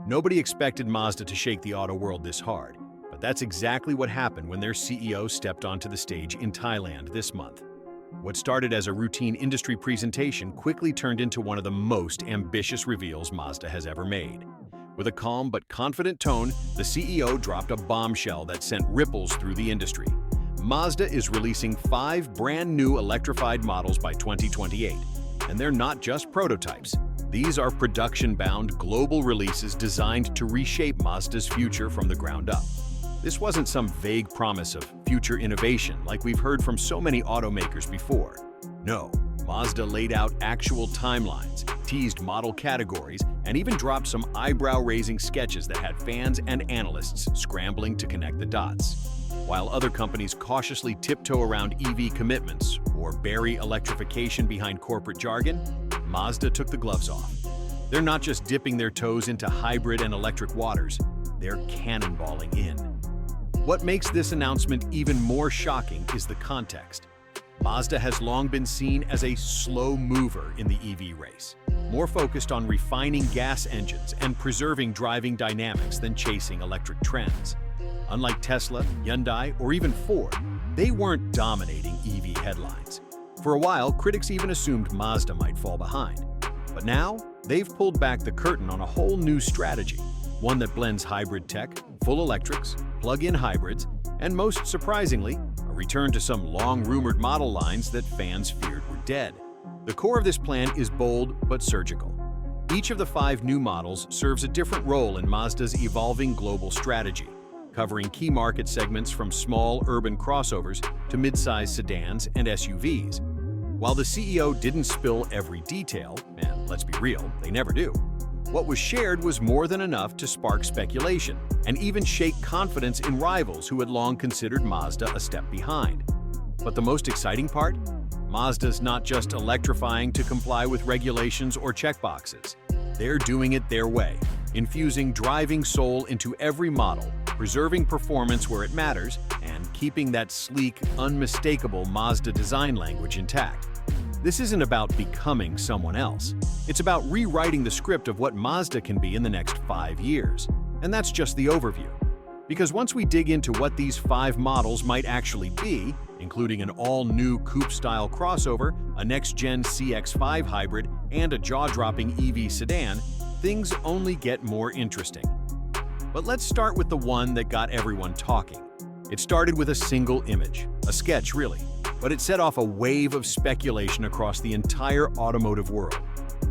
Nobody expected Mazda to shake the auto world this hard, but that's exactly what happened when their CEO stepped onto the stage in Thailand this month. What started as a routine industry presentation quickly turned into one of the most ambitious reveals Mazda has ever made. With a calm but confident tone, the CEO dropped a bombshell that sent ripples through the industry. Mazda is releasing 5 brand new electrified models by 2028, and they're not just prototypes. These are production-bound global releases designed to reshape Mazda's future from the ground up. This wasn't some vague promise of future innovation like we've heard from so many automakers before. No, Mazda laid out actual timelines, teased model categories, and even dropped some eyebrow-raising sketches that had fans and analysts scrambling to connect the dots. While other companies cautiously tiptoe around EV commitments or bury electrification behind corporate jargon, Mazda took the gloves off. They're not just dipping their toes into hybrid and electric waters, they're cannonballing in. What makes this announcement even more shocking is the context. Mazda has long been seen as a slow mover in the EV race, more focused on refining gas engines and preserving driving dynamics than chasing electric trends. Unlike Tesla, Hyundai, or even Ford, they weren't dominating EV headlines. For a while, critics even assumed Mazda might fall behind. But now, they've pulled back the curtain on a whole new strategy, one that blends hybrid tech, full electrics, plug-in hybrids, and most surprisingly, a return to some long-rumored model lines that fans feared were dead. The core of this plan is bold but surgical. Each of the 5 new models serves a different role in Mazda's evolving global strategy, covering key market segments from small urban crossovers to mid-size sedans and SUVs. While the CEO didn't spill every detail, and let's be real, they never do, what was shared was more than enough to spark speculation and even shake confidence in rivals who had long considered Mazda a step behind. But the most exciting part? Mazda's not just electrifying to comply with regulations or checkboxes. They're doing it their way, infusing driving soul into every model, preserving performance where it matters, and keeping that sleek, unmistakable Mazda design language intact. This isn't about becoming someone else. It's about rewriting the script of what Mazda can be in the next 5 years. And that's just the overview. Because once we dig into what these 5 models might actually be, including an all-new coupe-style crossover, a next-gen CX-5 hybrid, and a jaw-dropping EV sedan, things only get more interesting. But let's start with the one that got everyone talking. It started with a single image, a sketch really, but it set off a wave of speculation across the entire automotive world.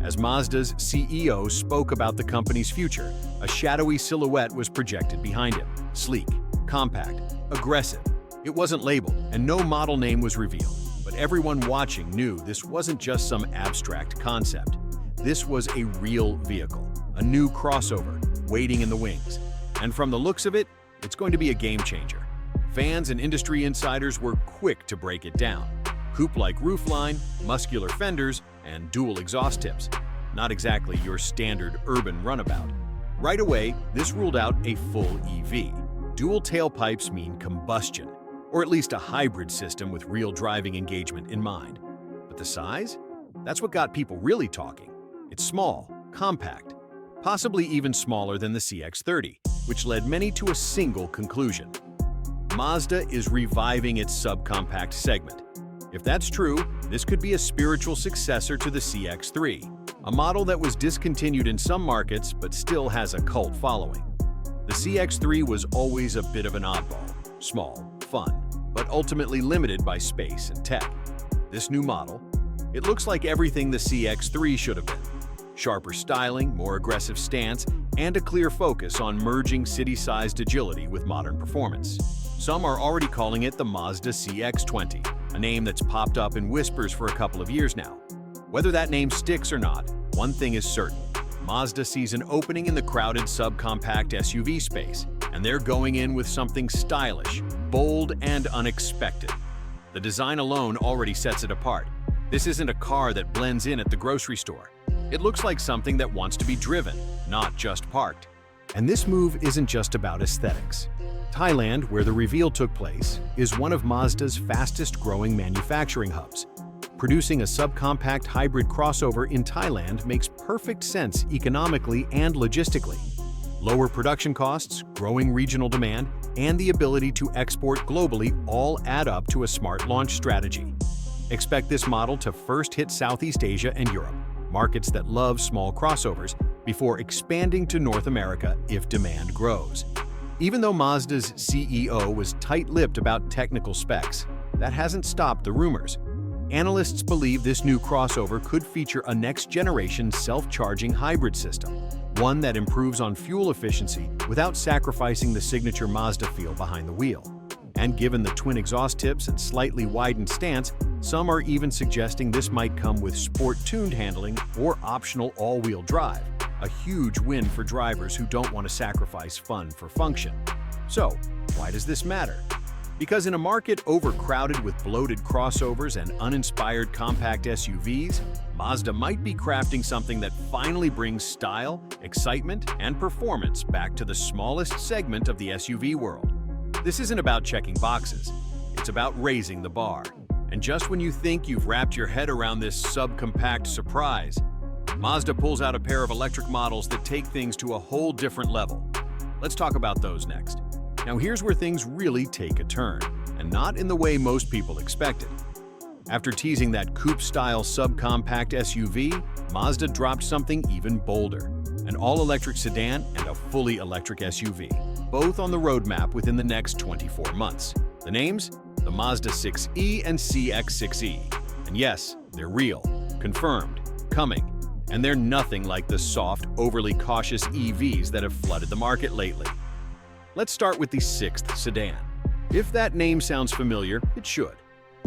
As Mazda's CEO spoke about the company's future, a shadowy silhouette was projected behind him. Sleek, compact, aggressive. It wasn't labeled, and no model name was revealed, but everyone watching knew this wasn't just some abstract concept. This was a real vehicle, a new crossover, waiting in the wings. And from the looks of it, it's going to be a game changer. Fans and industry insiders were quick to break it down. Coupe-like roofline, muscular fenders, and dual exhaust tips. Not exactly your standard urban runabout. Right away, this ruled out a full EV. Dual tailpipes mean combustion, or at least a hybrid system with real driving engagement in mind. But the size? That's what got people really talking. It's small, compact, possibly even smaller than the CX-30, which led many to a single conclusion. Mazda is reviving its subcompact segment. If that's true, this could be a spiritual successor to the CX-3, a model that was discontinued in some markets but still has a cult following. The CX-3 was always a bit of an oddball, small, fun, but ultimately limited by space and tech. This new model, it looks like everything the CX-3 should have been. Sharper styling, more aggressive stance, and a clear focus on merging city-sized agility with modern performance. Some are already calling it the Mazda CX-20, a name that's popped up in whispers for a couple of years now. Whether that name sticks or not, one thing is certain. Mazda sees an opening in the crowded subcompact SUV space, and they're going in with something stylish, bold, and unexpected. The design alone already sets it apart. This isn't a car that blends in at the grocery store. It looks like something that wants to be driven, not just parked. And this move isn't just about aesthetics. Thailand, where the reveal took place, is one of Mazda's fastest-growing manufacturing hubs. Producing a subcompact hybrid crossover in Thailand makes perfect sense economically and logistically. Lower production costs, growing regional demand, and the ability to export globally all add up to a smart launch strategy. Expect this model to first hit Southeast Asia and Europe, markets that love small crossovers, before expanding to North America if demand grows. Even though Mazda's CEO was tight-lipped about technical specs, that hasn't stopped the rumors. Analysts believe this new crossover could feature a next-generation self-charging hybrid system, one that improves on fuel efficiency without sacrificing the signature Mazda feel behind the wheel. And given the twin exhaust tips and slightly widened stance, some are even suggesting this might come with sport-tuned handling or optional all-wheel drive, a huge win for drivers who don't want to sacrifice fun for function. So, why does this matter? Because in a market overcrowded with bloated crossovers and uninspired compact SUVs, Mazda might be crafting something that finally brings style, excitement, and performance back to the smallest segment of the SUV world. This isn't about checking boxes, it's about raising the bar. And just when you think you've wrapped your head around this subcompact surprise, Mazda pulls out a pair of electric models that take things to a whole different level. Let's talk about those next. Now here's where things really take a turn, and not in the way most people expected. After teasing that coupe-style subcompact SUV, Mazda dropped something even bolder, an all-electric sedan and a fully electric SUV, both on the roadmap within the next 24 months. The names? The Mazda 6e and CX-6e. And yes, they're real, confirmed, coming, and they're nothing like the soft, overly cautious EVs that have flooded the market lately. Let's start with the 6th sedan. If that name sounds familiar, it should.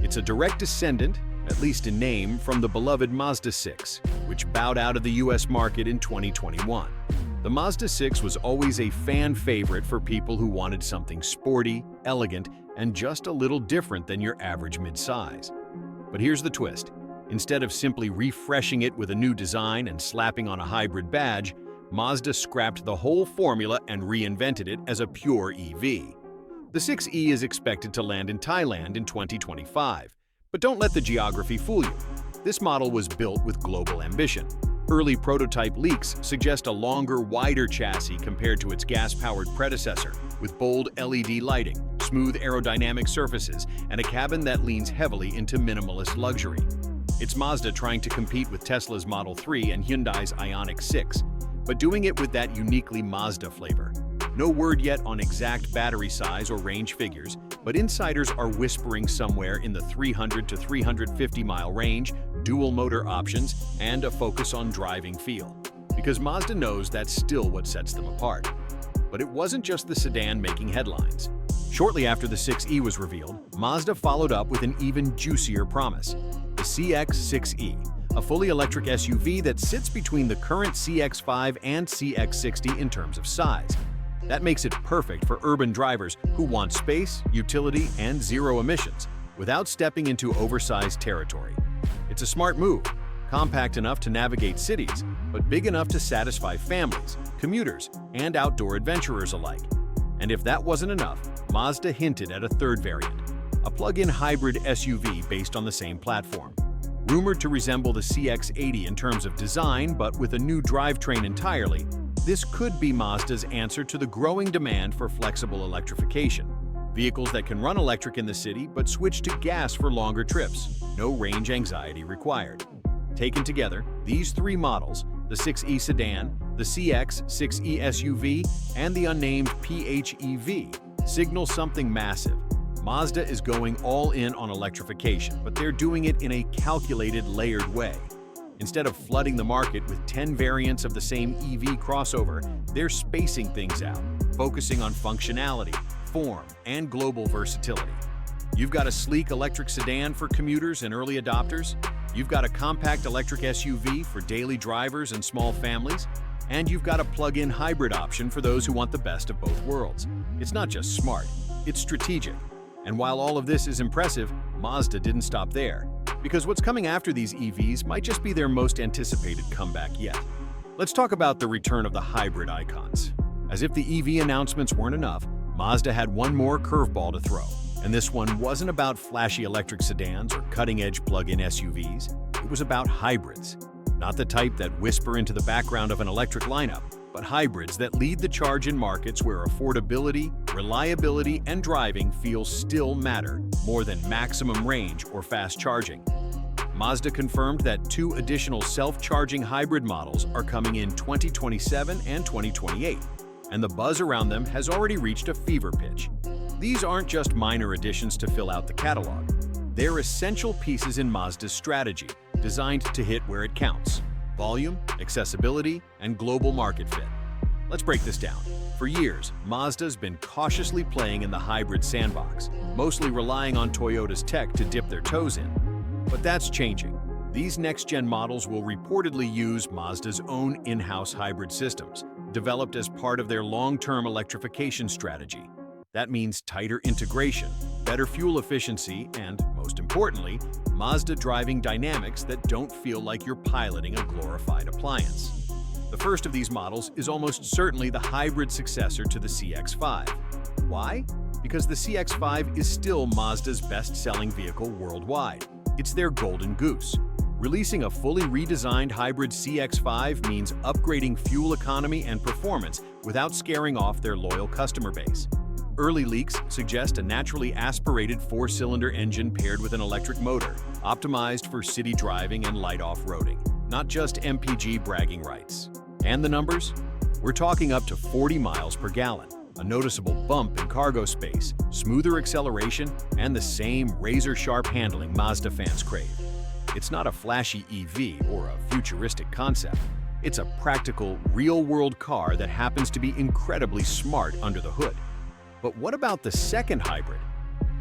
It's a direct descendant, at least in name, from the beloved Mazda 6, which bowed out of the US market in 2021. The Mazda 6 was always a fan favorite for people who wanted something sporty, elegant, and just a little different than your average midsize. But here's the twist. Instead of simply refreshing it with a new design and slapping on a hybrid badge, Mazda scrapped the whole formula and reinvented it as a pure EV. The 6e is expected to land in Thailand in 2025. But don't let the geography fool you. This model was built with global ambition. Early prototype leaks suggest a longer, wider chassis compared to its gas-powered predecessor, with bold LED lighting, smooth aerodynamic surfaces, and a cabin that leans heavily into minimalist luxury. It's Mazda trying to compete with Tesla's Model 3 and Hyundai's Ioniq 6, but doing it with that uniquely Mazda flavor. No word yet on exact battery size or range figures, but insiders are whispering somewhere in the 300 to 350 mile range, dual motor options, and a focus on driving feel. Because Mazda knows that's still what sets them apart. But it wasn't just the sedan making headlines. Shortly after the 6e was revealed, Mazda followed up with an even juicier promise: the CX-6e, a fully electric SUV that sits between the current CX-5 and CX-60 in terms of size. That makes it perfect for urban drivers who want space, utility, and zero emissions, without stepping into oversized territory. It's a smart move, compact enough to navigate cities, but big enough to satisfy families, commuters, and outdoor adventurers alike. And if that wasn't enough, Mazda hinted at a third variant, a plug-in hybrid SUV based on the same platform. Rumored to resemble the CX-80 in terms of design, but with a new drivetrain entirely, this could be Mazda's answer to the growing demand for flexible electrification. Vehicles that can run electric in the city but switch to gas for longer trips, no range anxiety required. Taken together, these three models, the 6e sedan, the CX-6e SUV, and the unnamed PHEV, signal something massive. Mazda is going all in on electrification, but they're doing it in a calculated, layered way. Instead of flooding the market with 10 variants of the same EV crossover, they're spacing things out, focusing on functionality, form, and global versatility. You've got a sleek electric sedan for commuters and early adopters, you've got a compact electric SUV for daily drivers and small families, and you've got a plug-in hybrid option for those who want the best of both worlds. It's not just smart, it's strategic. And while all of this is impressive, Mazda didn't stop there. Because what's coming after these EVs might just be their most anticipated comeback yet. Let's talk about the return of the hybrid icons. As if the EV announcements weren't enough, Mazda had one more curveball to throw. And this one wasn't about flashy electric sedans or cutting-edge plug-in SUVs. It was about hybrids. Not the type that whisper into the background of an electric lineup, but hybrids that lead the charge in markets where affordability, reliability, and driving feel still matter more than maximum range or fast charging. Mazda confirmed that 2 additional self-charging hybrid models are coming in 2027 and 2028, and the buzz around them has already reached a fever pitch. These aren't just minor additions to fill out the catalog. They're essential pieces in Mazda's strategy, designed to hit where it counts: volume, accessibility, and global market fit. Let's break this down. For years, Mazda's been cautiously playing in the hybrid sandbox, mostly relying on Toyota's tech to dip their toes in. But that's changing. These next-gen models will reportedly use Mazda's own in-house hybrid systems, developed as part of their long-term electrification strategy. That means tighter integration, better fuel efficiency, and, most importantly, Mazda driving dynamics that don't feel like you're piloting a glorified appliance. The first of these models is almost certainly the hybrid successor to the CX-5. Why? Because the CX-5 is still Mazda's best-selling vehicle worldwide. It's their golden goose. Releasing a fully redesigned hybrid CX-5 means upgrading fuel economy and performance without scaring off their loyal customer base. Early leaks suggest a naturally aspirated 4-cylinder engine paired with an electric motor, optimized for city driving and light off-roading, not just MPG bragging rights. And the numbers? We're talking up to 40 miles per gallon, a noticeable bump in cargo space, smoother acceleration, and the same razor-sharp handling Mazda fans crave. It's not a flashy EV or a futuristic concept. It's a practical, real-world car that happens to be incredibly smart under the hood. But what about the second hybrid?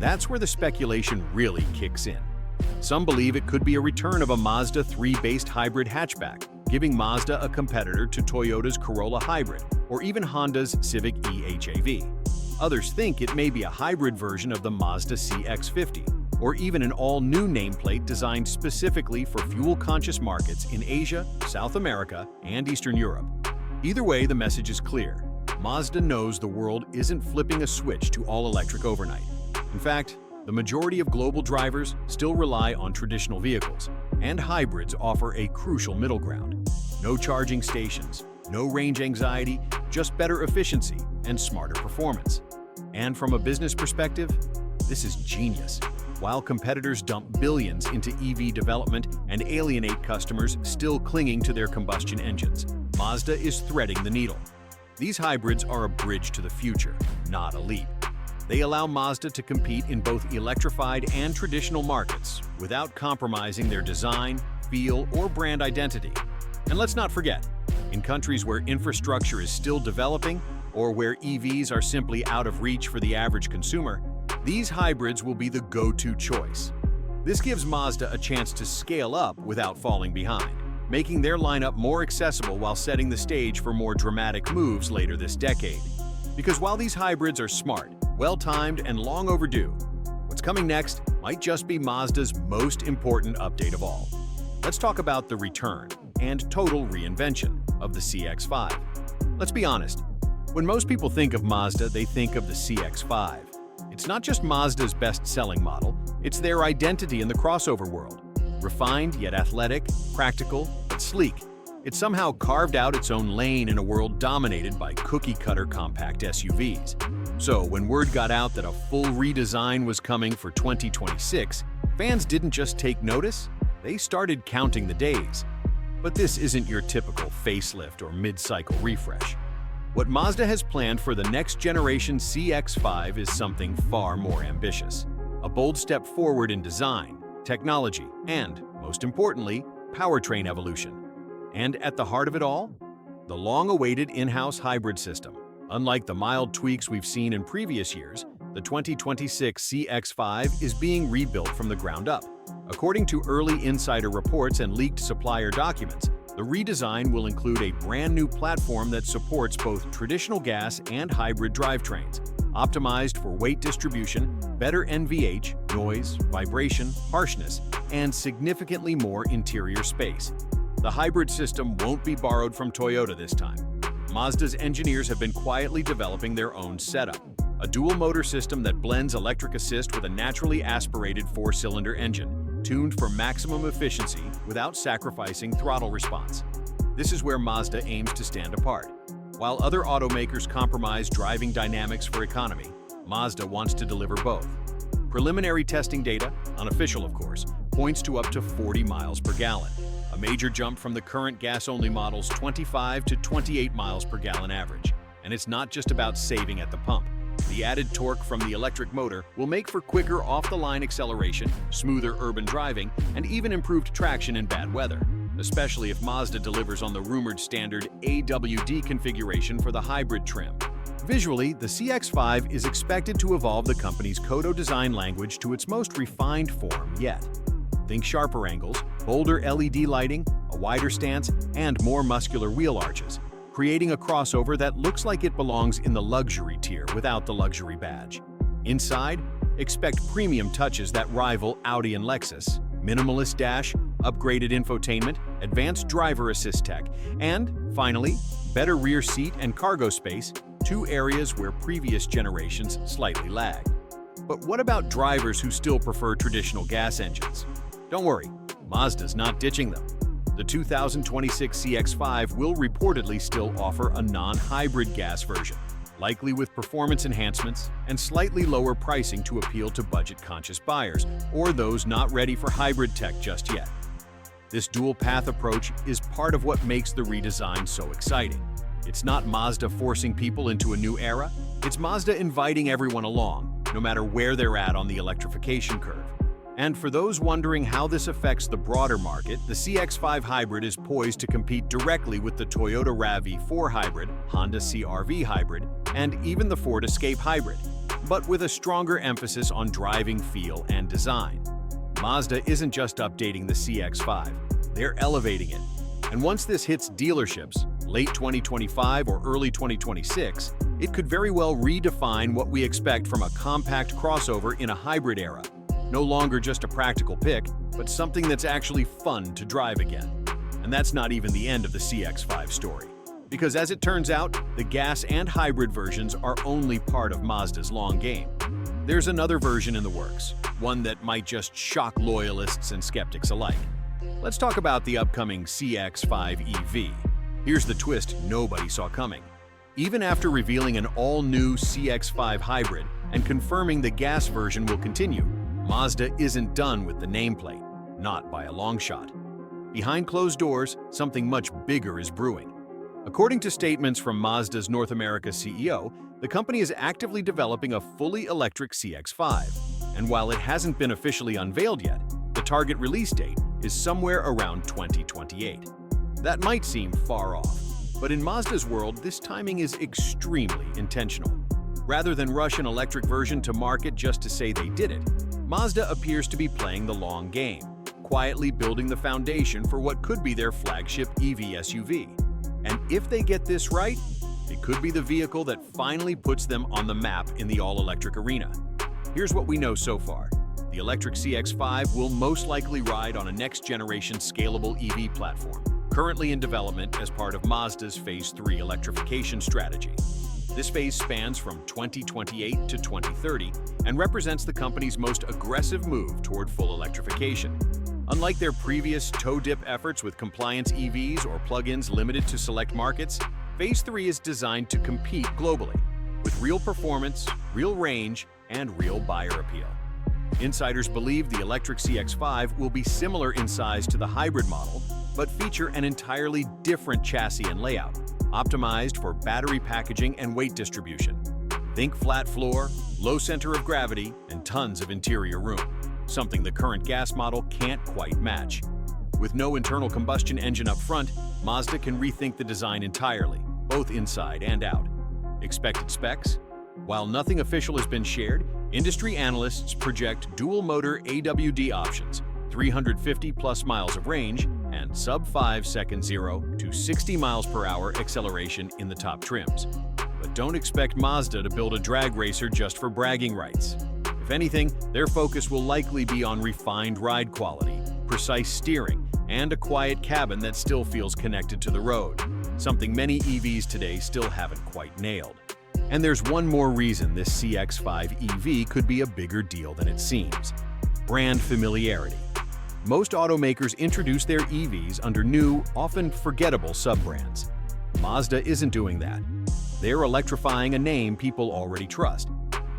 That's where the speculation really kicks in. Some believe it could be a return of a Mazda 3-based hybrid hatchback, giving Mazda a competitor to Toyota's Corolla Hybrid or even Honda's Civic e-HAV. Others think it may be a hybrid version of the Mazda CX-50, or even an all-new nameplate designed specifically for fuel-conscious markets in Asia, South America, and Eastern Europe. Either way, the message is clear. Mazda knows the world isn't flipping a switch to all-electric overnight. In fact, the majority of global drivers still rely on traditional vehicles, and hybrids offer a crucial middle ground. No charging stations, no range anxiety, just better efficiency and smarter performance. And from a business perspective, this is genius. While competitors dump billions into EV development and alienate customers still clinging to their combustion engines, Mazda is threading the needle. These hybrids are a bridge to the future, not a leap. They allow Mazda to compete in both electrified and traditional markets without compromising their design, feel, or brand identity. And let's not forget, in countries where infrastructure is still developing or where EVs are simply out of reach for the average consumer, these hybrids will be the go-to choice. This gives Mazda a chance to scale up without falling behind, making their lineup more accessible while setting the stage for more dramatic moves later this decade. Because while these hybrids are smart, well-timed, and long overdue, what's coming next might just be Mazda's most important update of all. Let's talk about the return and total reinvention of the CX-5. Let's be honest, when most people think of Mazda, they think of the CX-5. It's not just Mazda's best-selling model, it's their identity in the crossover world. Refined yet athletic, practical but sleek, it somehow carved out its own lane in a world dominated by cookie-cutter compact SUVs. So when word got out that a full redesign was coming for 2026, fans didn't just take notice, they started counting the days. But this isn't your typical facelift or mid-cycle refresh. What Mazda has planned for the next generation CX-5 is something far more ambitious. A bold step forward in design, technology, and, most importantly, powertrain evolution. And at the heart of it all, the long-awaited in-house hybrid system. Unlike the mild tweaks we've seen in previous years, the 2026 CX-5 is being rebuilt from the ground up. According to early insider reports and leaked supplier documents, the redesign will include a brand new platform that supports both traditional gas and hybrid drivetrains, optimized for weight distribution, better NVH, noise, vibration, harshness, and significantly more interior space. The hybrid system won't be borrowed from Toyota this time. Mazda's engineers have been quietly developing their own setup, a dual-motor system that blends electric assist with a naturally aspirated 4-cylinder engine, tuned for maximum efficiency without sacrificing throttle response. This is where Mazda aims to stand apart. While other automakers compromise driving dynamics for economy, Mazda wants to deliver both. Preliminary testing data, unofficial of course, points to up to 40 miles per gallon, a major jump from the current gas-only model's 25 to 28 miles per gallon average. And it's not just about saving at the pump. The added torque from the electric motor will make for quicker off-the-line acceleration, smoother urban driving, and even improved traction in bad weather, especially if Mazda delivers on the rumored standard AWD configuration for the hybrid trim. Visually, the CX-5 is expected to evolve the company's Kodo design language to its most refined form yet. Think sharper angles, bolder LED lighting, a wider stance, and more muscular wheel arches, creating a crossover that looks like it belongs in the luxury tier without the luxury badge. Inside, expect premium touches that rival Audi and Lexus, minimalist dash, upgraded infotainment, advanced driver assist tech, and, finally, better rear seat and cargo space, two areas where previous generations slightly lagged. But what about drivers who still prefer traditional gas engines? Don't worry, Mazda's not ditching them. The 2026 CX-5 will reportedly still offer a non-hybrid gas version, likely with performance enhancements and slightly lower pricing to appeal to budget-conscious buyers or those not ready for hybrid tech just yet. This dual-path approach is part of what makes the redesign so exciting. It's not Mazda forcing people into a new era, it's Mazda inviting everyone along, no matter where they're at on the electrification curve. And for those wondering how this affects the broader market, the CX-5 Hybrid is poised to compete directly with the Toyota RAV4 Hybrid, Honda CR-V Hybrid, and even the Ford Escape Hybrid, but with a stronger emphasis on driving feel and design. Mazda isn't just updating the CX-5, they're elevating it. And once this hits dealerships, late 2025 or early 2026, it could very well redefine what we expect from a compact crossover in a hybrid era. No longer just a practical pick, but something that's actually fun to drive again. And that's not even the end of the CX-5 story. Because as it turns out, the gas and hybrid versions are only part of Mazda's long game. There's another version in the works, one that might just shock loyalists and skeptics alike. Let's talk about the upcoming CX-5 EV. Here's the twist nobody saw coming. Even after revealing an all-new CX-5 hybrid and confirming the gas version will continue, Mazda isn't done with the nameplate, not by a long shot. Behind closed doors, something much bigger is brewing. According to statements from Mazda's North America CEO, the company is actively developing a fully electric CX-5. And while it hasn't been officially unveiled yet, the target release date is somewhere around 2028. That might seem far off, but in Mazda's world, this timing is extremely intentional. Rather than rush an electric version to market just to say they did it, Mazda appears to be playing the long game, quietly building the foundation for what could be their flagship EV SUV. And if they get this right, it could be the vehicle that finally puts them on the map in the all-electric arena. Here's what we know so far. The electric CX-5 will most likely ride on a next-generation scalable EV platform, currently in development as part of Mazda's Phase 3 electrification strategy. This phase spans from 2028 to 2030 and represents the company's most aggressive move toward full electrification. Unlike their previous toe-dip efforts with compliance EVs or plug-ins limited to select markets, Phase 3 is designed to compete globally, with real performance, real range, and real buyer appeal. Insiders believe the electric CX-5 will be similar in size to the hybrid model, but feature an entirely different chassis and layout, optimized for battery packaging and weight distribution. Think flat floor, low center of gravity, and tons of interior room, something the current gas model can't quite match. With no internal combustion engine up front, Mazda can rethink the design entirely, both inside and out. Expected specs? While nothing official has been shared, industry analysts project dual-motor AWD options, 350-plus miles of range, and sub-5 second 0 to 60 miles per hour acceleration in the top trims. But don't expect Mazda to build a drag racer just for bragging rights. If anything, their focus will likely be on refined ride quality, precise steering, and a quiet cabin that still feels connected to the road, something many EVs today still haven't quite nailed. And there's one more reason this CX-5 EV could be a bigger deal than it seems: brand familiarity. Most automakers introduce their EVs under new, often forgettable sub-brands. Mazda isn't doing that. They're electrifying a name people already trust.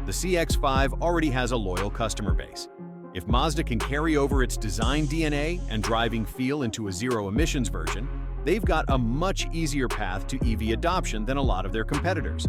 The CX-5 already has a loyal customer base. If Mazda can carry over its design DNA and driving feel into a zero-emissions version, they've got a much easier path to EV adoption than a lot of their competitors.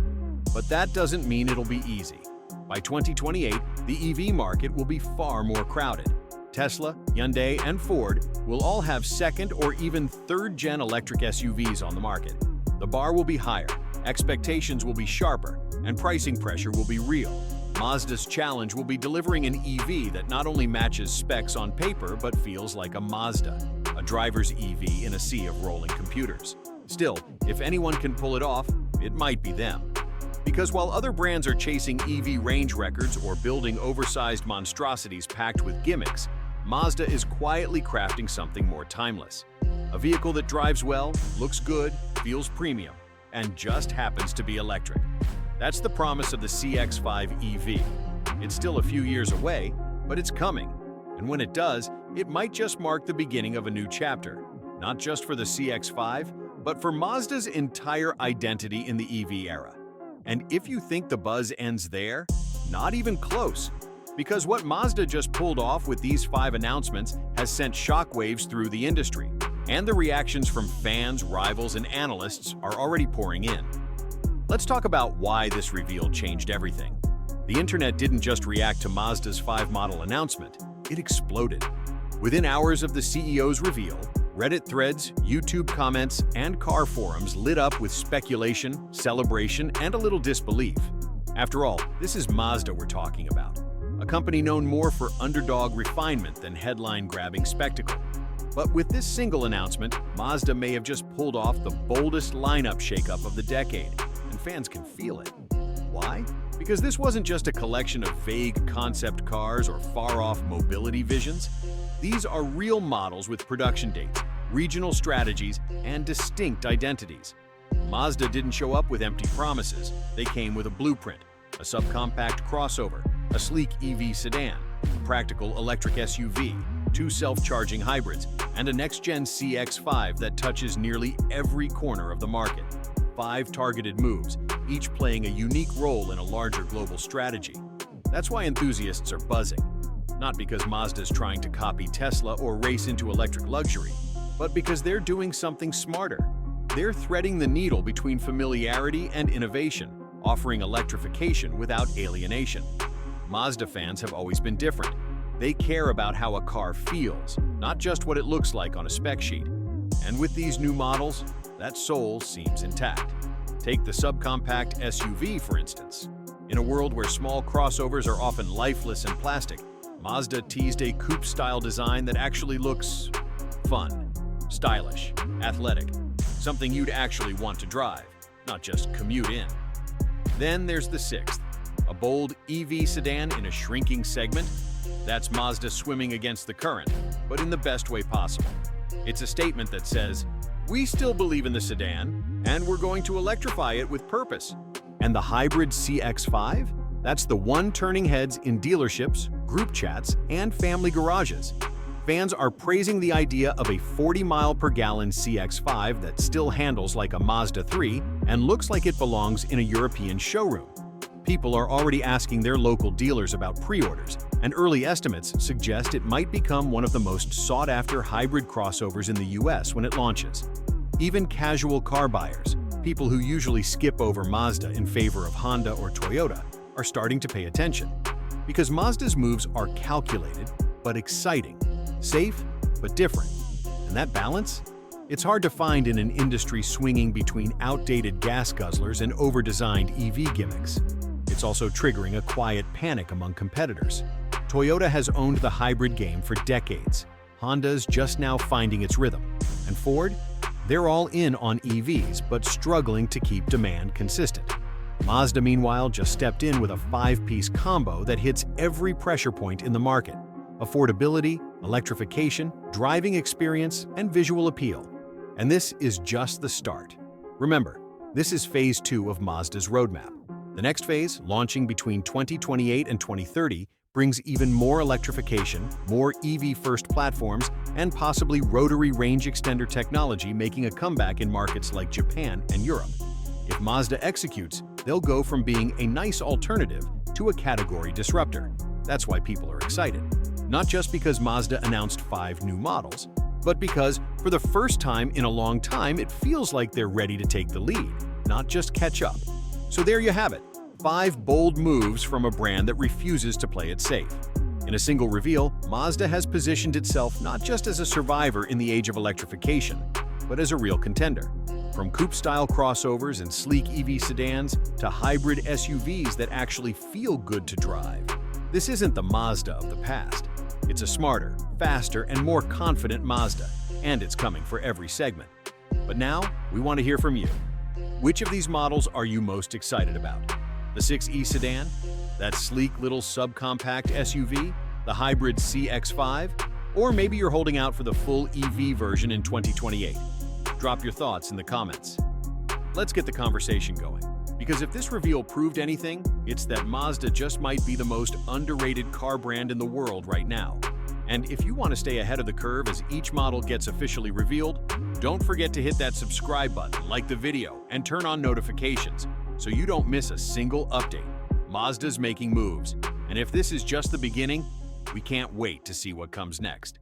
But that doesn't mean it'll be easy. By 2028, the EV market will be far more crowded. Tesla, Hyundai, and Ford will all have second or even third-gen electric SUVs on the market. The bar will be higher, expectations will be sharper, and pricing pressure will be real. Mazda's challenge will be delivering an EV that not only matches specs on paper but feels like a Mazda, a driver's EV in a sea of rolling computers. Still, if anyone can pull it off, it might be them. Because while other brands are chasing EV range records or building oversized monstrosities packed with gimmicks, Mazda is quietly crafting something more timeless. A vehicle that drives well, looks good, feels premium, and just happens to be electric. That's the promise of the CX-5 EV. It's still a few years away, but it's coming. And when it does, it might just mark the beginning of a new chapter, not just for the CX-5, but for Mazda's entire identity in the EV era. And if you think the buzz ends there, not even close. Because what Mazda just pulled off with these 5 announcements has sent shockwaves through the industry, and the reactions from fans, rivals, and analysts are already pouring in. Let's talk about why this reveal changed everything. The internet didn't just react to Mazda's 5-model announcement, it exploded. Within hours of the CEO's reveal, Reddit threads, YouTube comments, and car forums lit up with speculation, celebration, and a little disbelief. After all, this is Mazda we're talking about, a company known more for underdog refinement than headline-grabbing spectacle. But with this single announcement, Mazda may have just pulled off the boldest lineup shakeup of the decade, and fans can feel it. Why? Because this wasn't just a collection of vague concept cars or far-off mobility visions. These are real models with production dates, regional strategies, and distinct identities. Mazda didn't show up with empty promises. They came with a blueprint, a subcompact crossover, a sleek EV sedan, a practical electric SUV, 2 self-charging hybrids, and a next-gen CX-5 that touches nearly every corner of the market. 5 targeted moves, each playing a unique role in a larger global strategy. That's why enthusiasts are buzzing. Not because Mazda's trying to copy Tesla or race into electric luxury, but because they're doing something smarter. They're threading the needle between familiarity and innovation, offering electrification without alienation. Mazda fans have always been different. They care about how a car feels, not just what it looks like on a spec sheet. And with these new models, that soul seems intact. Take the subcompact SUV, for instance. In a world where small crossovers are often lifeless and plastic, Mazda teased a coupe-style design that actually looks fun, stylish, athletic, something you'd actually want to drive, not just commute in. Then there's the 6th, a bold EV sedan in a shrinking segment. That's Mazda swimming against the current, but in the best way possible. It's a statement that says, we still believe in the sedan, and we're going to electrify it with purpose. And the hybrid CX-5? That's the one turning heads in dealerships, group chats, and family garages. Fans are praising the idea of a 40-mile-per-gallon CX-5 that still handles like a Mazda 3 and looks like it belongs in a European showroom. People are already asking their local dealers about pre-orders, and early estimates suggest it might become one of the most sought-after hybrid crossovers in the US when it launches. Even casual car buyers, people who usually skip over Mazda in favor of Honda or Toyota, are starting to pay attention. Because Mazda's moves are calculated but exciting, safe but different. And that balance? It's hard to find in an industry swinging between outdated gas guzzlers and over-designed EV gimmicks. It's also triggering a quiet panic among competitors. Toyota has owned the hybrid game for decades. Honda's just now finding its rhythm. And Ford? They're all in on EVs, but struggling to keep demand consistent. Mazda, meanwhile, just stepped in with a 5-piece combo that hits every pressure point in the market: affordability, electrification, driving experience, and visual appeal. And this is just the start. Remember, this is Phase 2 of Mazda's roadmap. The next phase, launching between 2028 and 2030, brings even more electrification, more EV-first platforms, and possibly rotary range extender technology, making a comeback in markets like Japan and Europe. If Mazda executes, they'll go from being a nice alternative to a category disruptor. That's why people are excited. Not just because Mazda announced 5 new models, but because, for the first time in a long time, it feels like they're ready to take the lead, not just catch up. So there you have it, 5 bold moves from a brand that refuses to play it safe. In a single reveal, Mazda has positioned itself not just as a survivor in the age of electrification, but as a real contender. From coupe-style crossovers and sleek EV sedans to hybrid SUVs that actually feel good to drive. This isn't the Mazda of the past. It's a smarter, faster, and more confident Mazda, and it's coming for every segment. But now, we want to hear from you. Which of these models are you most excited about? The 6e sedan, that sleek little subcompact SUV, the hybrid CX-5, or maybe you're holding out for the full EV version in 2028. Drop your thoughts in the comments. Let's get the conversation going, because if this reveal proved anything, it's that Mazda just might be the most underrated car brand in the world right now. And if you want to stay ahead of the curve as each model gets officially revealed, don't forget to hit that subscribe button, like the video, and turn on notifications so you don't miss a single update. Mazda's making moves, and if this is just the beginning, we can't wait to see what comes next.